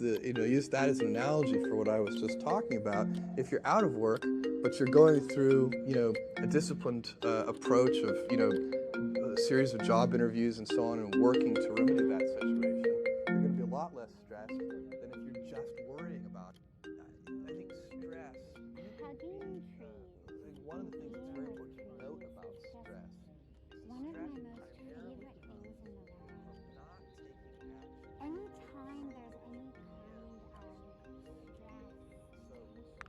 use that as an analogy for what I was just talking about. If you're out of work, but you're going through, a disciplined approach of, a series of job interviews and so on, and working to remedy that situation, you're going to be a lot less stressed than if you're just worrying about it. I think stress. Hugging trees. I think one of the things that's very important to note about stress. One of my most favorite things in the world. Anytime there's any kind of stress, So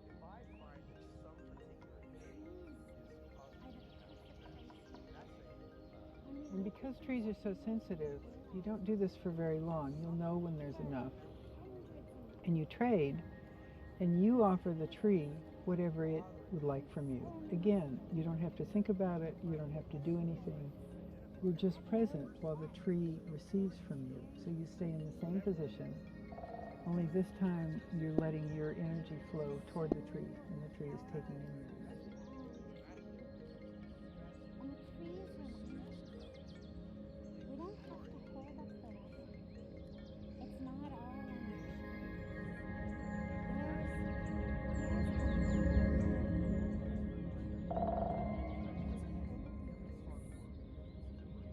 if I find that some particular trees are the perfect place. And because trees are so sensitive, you don't do this for very long. You'll know when there's enough. And you trade, and you offer the tree whatever it would like from you. Again, you don't have to think about it. You don't have to do anything. You're just present while the tree receives from you. So you stay in the same position, only this time you're letting your energy flow toward the tree, and the tree is taking in your energy. And the trees we don't have to hold up the weather. It's not all in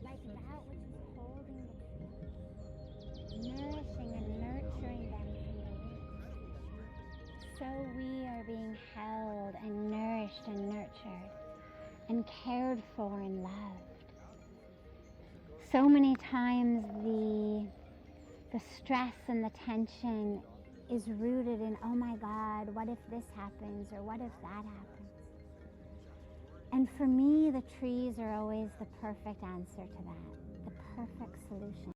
like that which is holding the trees, nourishing and nurturing them from the roots. So we are being held and nourished and nurtured and cared for and loved. So many times the stress and the tension is rooted in, oh my God, what if this happens, or what if that happens? And for me, the trees are always the perfect answer to that, the perfect solution.